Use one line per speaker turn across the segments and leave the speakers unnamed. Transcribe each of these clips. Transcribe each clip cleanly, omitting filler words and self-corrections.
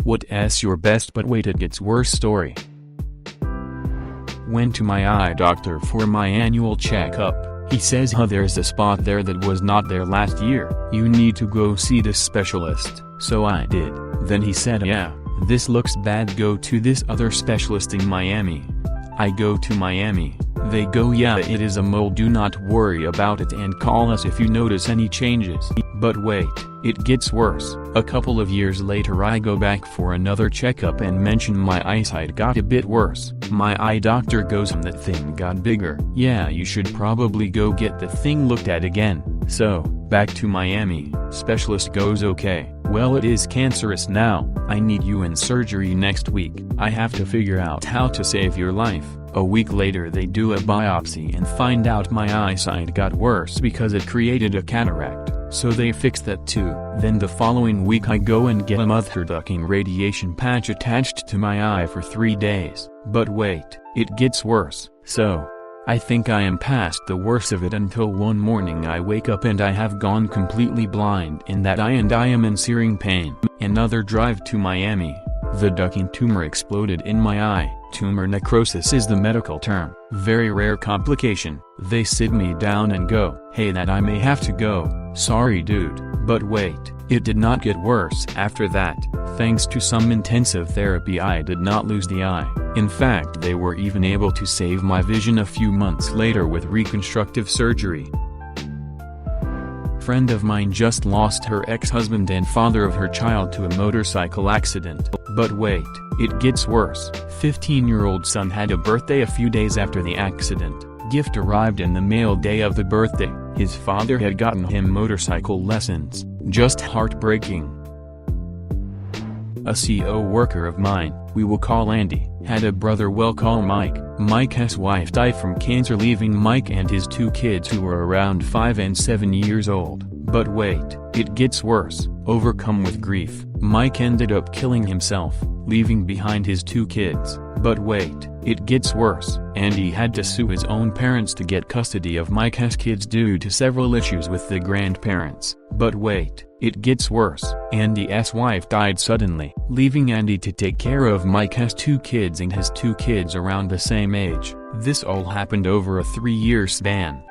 What's your best but wait it gets worse story? Went to my eye doctor for my annual checkup. He says there's a spot there that was not there last year. You need to go see this specialist. So I did. Then he said, yeah, this looks bad, go to this other specialist in Miami. I go to Miami. They go, yeah, it is a mole, do not worry about it and call us if you notice any changes. But wait, it gets worse. A couple of years later I go back for another checkup and mention my eyesight got a bit worse. My eye doctor goes, that thing got bigger. Yeah, you should probably go get the thing looked at again. So, back to Miami. Specialist goes, okay, well it is cancerous now. I need you in surgery next week. I have to figure out how to save your life. A week later they do a biopsy and find out my eyesight got worse because it created a cataract. So they fixed that too. Then the following week I go and get a mother-ducking radiation patch attached to my eye for 3 days. But wait, it gets worse. So, I think I am past the worst of it until one morning I wake up and I have gone completely blind in that eye and I am in searing pain. Another drive to Miami. The ducting tumor exploded in my eye. Tumor necrosis is the medical term. Very rare complication. They sit me down and go, hey, that I may have to go. Sorry dude. But wait, it did not get worse after that. Thanks to some intensive therapy I did not lose the eye. In fact, they were even able to save my vision a few months later with reconstructive surgery. Friend of mine just lost her ex-husband and father of her child to a motorcycle accident. But wait, it gets worse. 15-year-old son had a birthday a few days after the accident. Gift arrived in the mail day of the birthday. His father had gotten him motorcycle lessons. Just heartbreaking. A CO worker of mine, we will call Andy, had a brother we'll call Mike. Mike's wife died from cancer, leaving Mike and his 2 kids who were around 5 and 7 years old. But wait, it gets worse. Overcome with grief, Mike ended up killing himself, leaving behind his 2 kids. But wait, it gets worse. Andy had to sue his own parents to get custody of Mike's kids due to several issues with the grandparents. But wait, it gets worse. Andy's wife died suddenly, leaving Andy to take care of Mike's 2 kids and his 2 kids around the same age. This all happened over a 3-year span.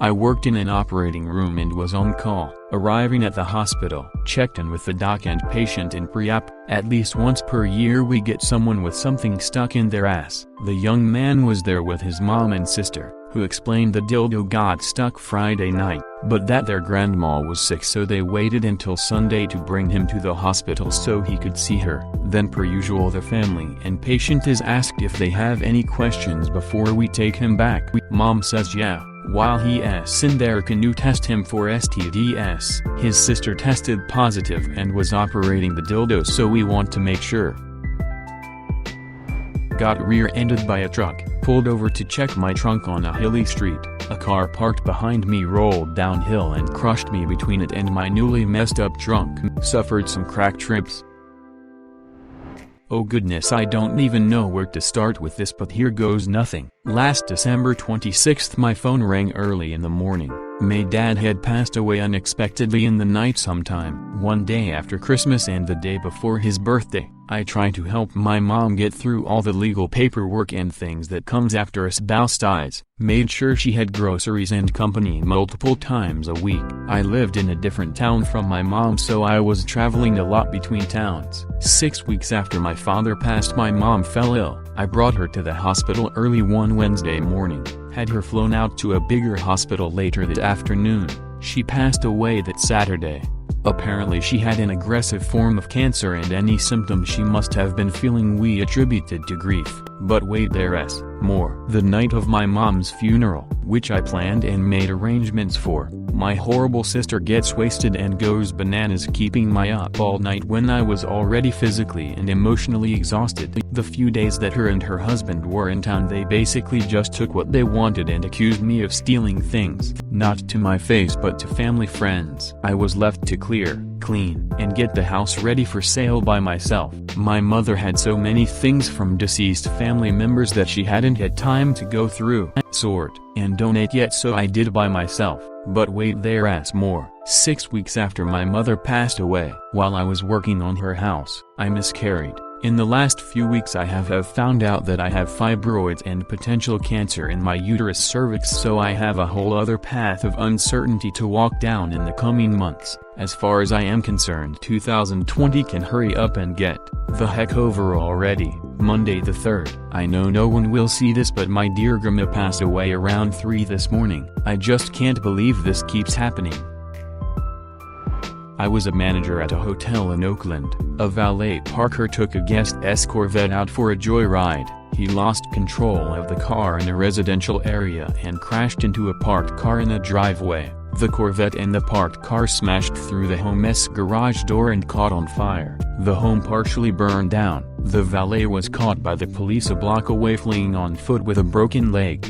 I worked in an operating room and was on call. Arriving at the hospital, checked in with the doc and patient in pre-op. At least once per year we get someone with something stuck in their ass. The young man was there with his mom and sister, who explained the dildo got stuck Friday night, but that their grandma was sick, so they waited until Sunday to bring him to the hospital so he could see her. Then per usual the family and patient is asked if they have any questions before we take him back. Mom says yeah. While he's in there, can you test him for STDs? His sister tested positive and was operating the dildo, so we want to make sure. Got rear-ended by a truck, pulled over to check my trunk on a hilly street. A car parked behind me rolled downhill and crushed me between it and my newly messed up trunk. Suffered some cracked ribs. Oh goodness, I don't even know where to start with this, but here goes nothing. Last December 26th my phone rang early in the morning. My dad had passed away unexpectedly in the night sometime, one day after Christmas and the day before his birthday. I tried to help my mom get through all the legal paperwork and things that comes after a spouse dies. Made sure she had groceries and company multiple times a week. I lived in a different town from my mom, so I was traveling a lot between towns. 6 weeks after my father passed, my mom fell ill. I brought her to the hospital early one Wednesday morning, had her flown out to a bigger hospital later that afternoon. She passed away that Saturday. Apparently she had an aggressive form of cancer, and any symptoms she must have been feeling we attributed to grief. But wait, there's more. The night of my mom's funeral, which I planned and made arrangements for, my horrible sister gets wasted and goes bananas, keeping me up all night when I was already physically and emotionally exhausted. The few days that her and her husband were in town, they basically just took what they wanted and accused me of stealing things. Not to my face but to family friends. I was left to clear, clean, and get the house ready for sale by myself. My mother had so many things from deceased family members that she hadn't had time to go through, sort, and donate yet, so I did by myself. But wait, there's more. 6 weeks after my mother passed away, while I was working on her house, I miscarried. In the last few weeks I have found out that I have fibroids and potential cancer in my uterus cervix, so I have a whole other path of uncertainty to walk down in the coming months. As far as I am concerned, 2020 can hurry up and get the heck over already. Monday the 3rd. I know no one will see this, but my dear grandma passed away around 3 this morning. I just can't believe this keeps happening. I was a manager at a hotel in Oakland. A valet parker took a guest's Corvette out for a joyride. He lost control of the car in a residential area and crashed into a parked car in a driveway. The Corvette and the parked car smashed through the home's garage door and caught on fire. The home partially burned down. The valet was caught by the police a block away, fleeing on foot with a broken leg.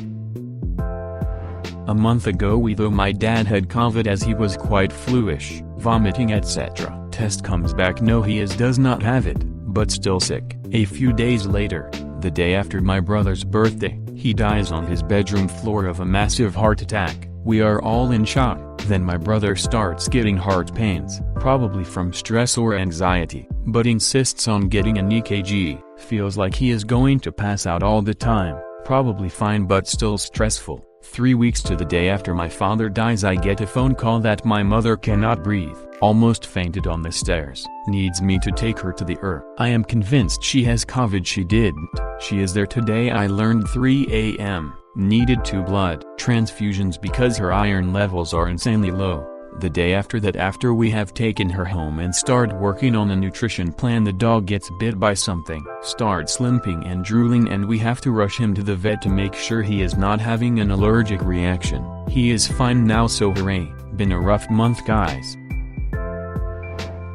A month ago though my dad had COVID, as he was quite fluish, vomiting etc. Test comes back no, he does not have it, but still sick. A few days later, the day after my brother's birthday, he dies on his bedroom floor of a massive heart attack. We are all in shock. Then my brother starts getting heart pains, probably from stress or anxiety, but insists on getting an EKG. Feels like he is going to pass out all the time, probably fine but still stressful. 3 weeks to the day after my father dies, I get a phone call that my mother cannot breathe, almost fainted on the stairs, needs me to take her to the ER. I am convinced she has COVID. She didn't. She is there today. I learned 3 a.m. Needed 2 blood transfusions because her iron levels are insanely low. The day after that, after we have taken her home and started working on a nutrition plan, the dog gets bit by something, starts limping and drooling, and we have to rush him to the vet to make sure he is not having an allergic reaction. He is fine now, so hooray. Been a rough month, guys.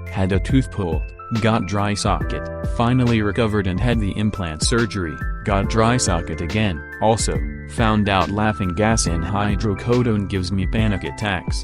Had a tooth pulled, got dry socket, finally recovered and had the implant surgery, got dry socket again, also, found out laughing gas and hydrocodone gives me panic attacks.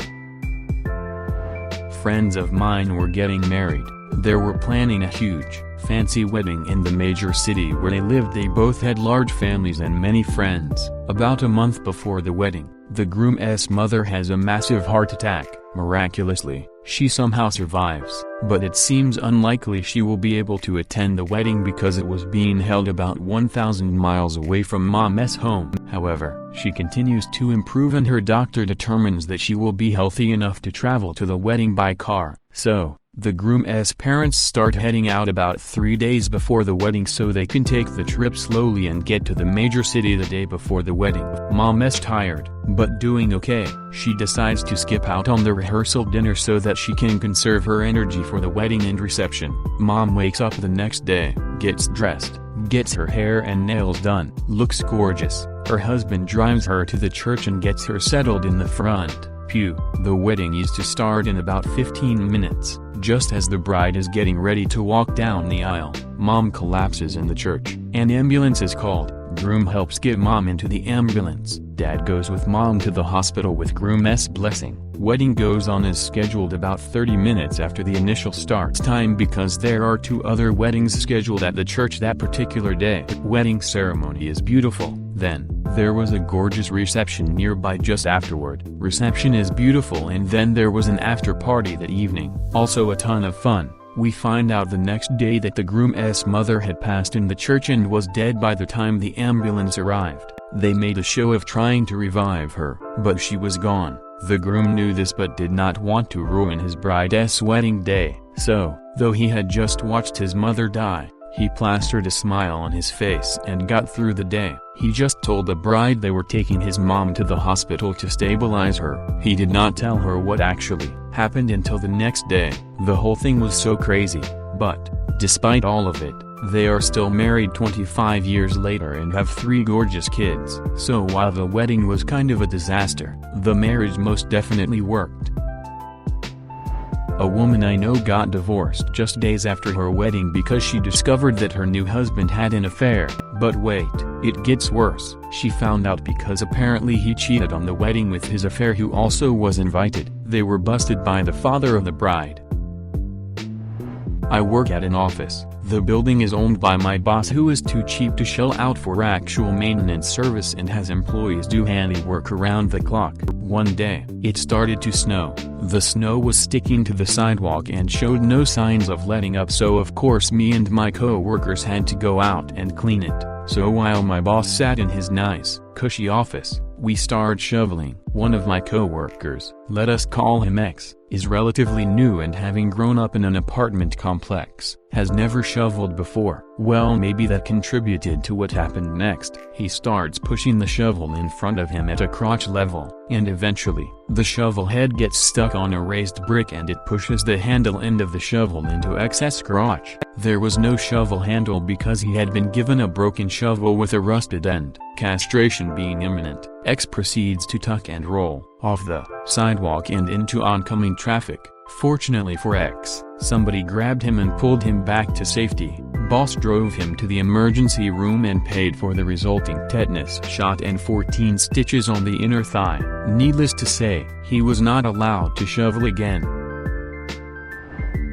Friends of mine were getting married. They were planning a huge, fancy wedding in the major city where they lived. They both had large families and many friends. About a month before the wedding, the groom's mother has a massive heart attack. Miraculously, she somehow survives, but it seems unlikely she will be able to attend the wedding because it was being held about 1,000 miles away from mom's home. However, she continues to improve and her doctor determines that she will be healthy enough to travel to the wedding by car. So, the groom's parents start heading out about 3 days before the wedding so they can take the trip slowly and get to the major city the day before the wedding. Mom's tired, but doing okay. She decides to skip out on the rehearsal dinner so that she can conserve her energy for the wedding and reception. Mom wakes up the next day, gets dressed, gets her hair and nails done, looks gorgeous. Her husband drives her to the church and gets her settled in the front pew. The wedding is to start in about 15 minutes. Just as the bride is getting ready to walk down the aisle, Mom collapses in the church. An ambulance is called. Groom helps get Mom into the ambulance. Dad goes with Mom to the hospital with groom's blessing. Wedding goes on as scheduled about 30 minutes after the initial start time because there are 2 other weddings scheduled at the church that particular day. Wedding ceremony is beautiful. Then, there was a gorgeous reception nearby just afterward. Reception is beautiful, and then there was an after party that evening. Also a ton of fun. We find out the next day that the groom's mother had passed in the church and was dead by the time the ambulance arrived. They made a show of trying to revive her, but she was gone. The groom knew this but did not want to ruin his bride's wedding day. So, though he had just watched his mother die, he plastered a smile on his face and got through the day. He just told the bride they were taking his mom to the hospital to stabilize her. He did not tell her what actually happened until the next day. The whole thing was so crazy, but, despite all of it, they are still married 25 years later and have 3 gorgeous kids. So while the wedding was kind of a disaster, the marriage most definitely worked. A woman I know got divorced just days after her wedding because she discovered that her new husband had an affair. But wait, it gets worse. She found out because apparently he cheated on the wedding with his affair, who also was invited. They were busted by the father of the bride. I work at an office. The building is owned by my boss, who is too cheap to shell out for actual maintenance service and has employees do handiwork around the clock. One day, it started to snow. The snow was sticking to the sidewalk and showed no signs of letting up, so of course me and my co-workers had to go out and clean it. So while my boss sat in his nice, cushy office, we started shoveling. One of my co-workers, let us call him X, is relatively new and having grown up in an apartment complex, has never shoveled before. Well, maybe that contributed to what happened next. He starts pushing the shovel in front of him at a crotch level, and eventually, the shovel head gets stuck on a raised brick and it pushes the handle end of the shovel into X's crotch. There was no shovel handle because he had been given a broken shovel with a rusted end. Castration being imminent, X proceeds to tuck and roll off the sidewalk and into oncoming traffic. Fortunately for X, somebody grabbed him and pulled him back to safety. Boss drove him to the emergency room and paid for the resulting tetanus shot and 14 stitches on the inner thigh. Needless to say, he was not allowed to shovel again.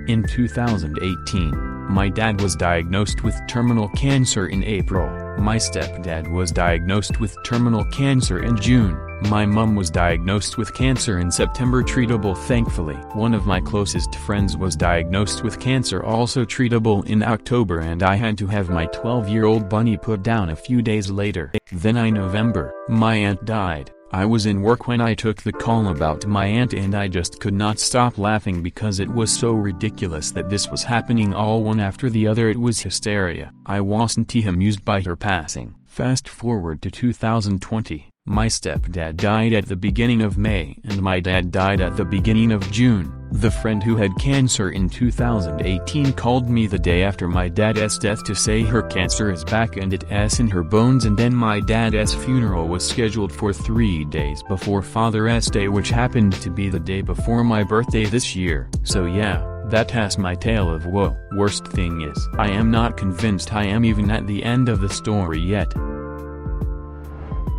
In 2018, my dad was diagnosed with terminal cancer in April. My stepdad was diagnosed with terminal cancer in June. My mom was diagnosed with cancer in September, treatable thankfully. One of my closest friends was diagnosed with cancer, also treatable in October, and I had to have my 12-year-old bunny put down a few days later. Then in November, my aunt died. I was in work when I took the call about my aunt and I just could not stop laughing because it was so ridiculous that this was happening all one after the other. It was hysteria. I wasn't amused by her passing. Fast forward to 2020. My stepdad died at the beginning of May and my dad died at the beginning of June. The friend who had cancer in 2018 called me the day after my dad's death to say her cancer is back and it's in her bones, and then my dad's funeral was scheduled for 3 days before Father's Day, which happened to be the day before my birthday this year. So yeah, that's my tale of woe. Worst thing is, I am not convinced I am even at the end of the story yet.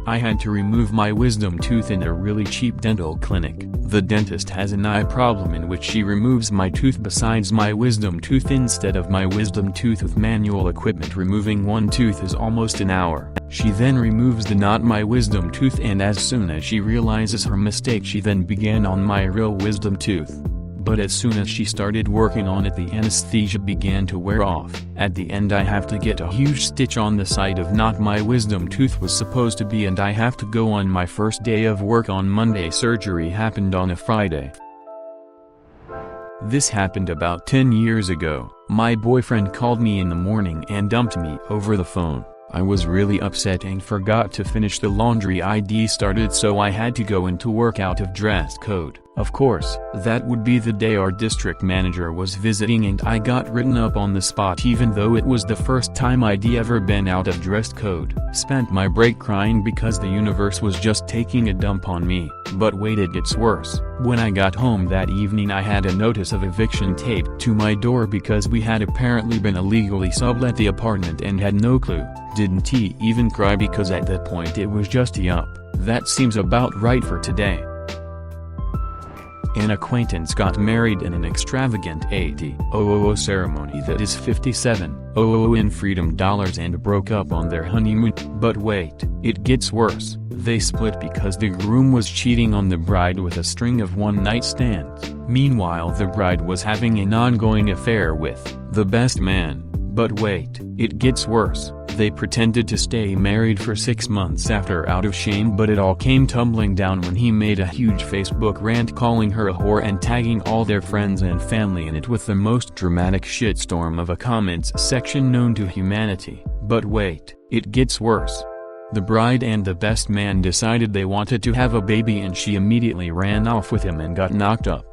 I had to remove my wisdom tooth in a really cheap dental clinic. The dentist has an eye problem in which she removes my tooth besides my wisdom tooth instead of my wisdom tooth with manual equipment. Removing one tooth is almost an hour. She then removes the not my wisdom tooth, and as soon as she realizes her mistake she then began on my real wisdom tooth. But as soon as she started working on it, the anesthesia began to wear off. At the end I have to get a huge stitch on the side of not my wisdom tooth was supposed to be, and I have to go on my first day of work on Monday. Surgery happened on a Friday. This happened about 10 years ago. My boyfriend called me in the morning and dumped me over the phone. I was really upset and forgot to finish the laundry I'd started, so I had to go into work out of dress code. Of course, that would be the day our district manager was visiting and I got written up on the spot, even though it was the first time I'd ever been out of dress code. Spent my break crying because the universe was just taking a dump on me. But wait, it gets worse. When I got home that evening I had a notice of eviction taped to my door because we had apparently been illegally sublet the apartment and had no clue. Didn't even cry because at that point it was just yup, that seems about right for today. An acquaintance got married in an extravagant 80,000 ceremony that is 57,000 in freedom dollars and broke up on their honeymoon. But wait, it gets worse. They split because the groom was cheating on the bride with a string of one-night stands. Meanwhile, the bride was having an ongoing affair with the best man. But wait, it gets worse. They pretended to stay married for 6 months after out of shame, but it all came tumbling down when he made a huge Facebook rant calling her a whore and tagging all their friends and family in it with the most dramatic shitstorm of a comments section known to humanity. But wait, it gets worse. The bride and the best man decided they wanted to have a baby and she immediately ran off with him and got knocked up.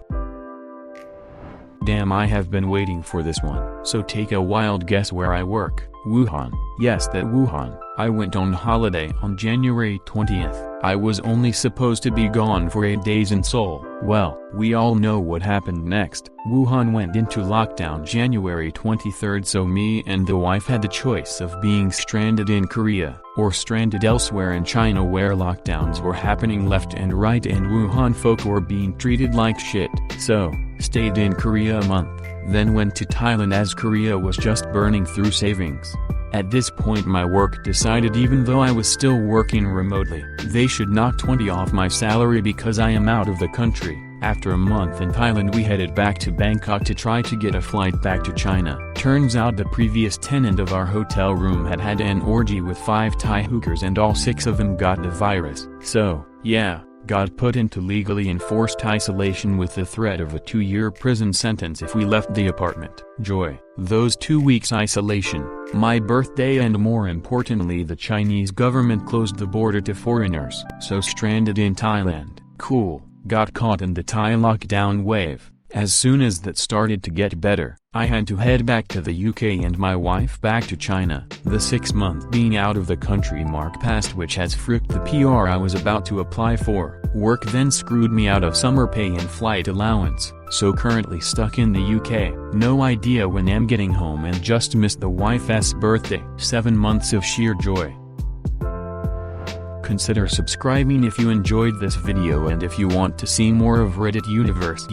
Damn, I have been waiting for this one. So take a wild guess where I work. Wuhan. Yes, that Wuhan. I went on holiday on January 20th. I was only supposed to be gone for 8 days in Seoul. Well, we all know what happened next. Wuhan went into lockdown January 23rd, so me and the wife had the choice of being stranded in Korea, or stranded elsewhere in China where lockdowns were happening left and right and Wuhan folk were being treated like shit. So, stayed in Korea a month, then went to Thailand as Korea was just burning through savings. At this point my work decided even though I was still working remotely, they should knock 20 off my salary because I am out of the country. After a month in Thailand we headed back to Bangkok to try to get a flight back to China. Turns out the previous tenant of our hotel room had had an orgy with 5 Thai hookers and all 6 of them got the virus. So, yeah, got put into legally enforced isolation with the threat of a 2-year prison sentence if we left the apartment. Joy. Those 2 weeks isolation, my birthday and more importantly the Chinese government closed the border to foreigners. So stranded in Thailand. Cool. Got caught in the Thai lockdown wave. As soon as that started to get better, I had to head back to the UK and my wife back to China. The 6-month being out of the country mark passed, which has fricked the PR I was about to apply for. Work then screwed me out of summer pay and flight allowance, so currently stuck in the UK. No idea when I'm getting home and just missed the wife's birthday. 7 months of sheer joy. Consider subscribing if you enjoyed this video and if you want to see more of Reddit Universe.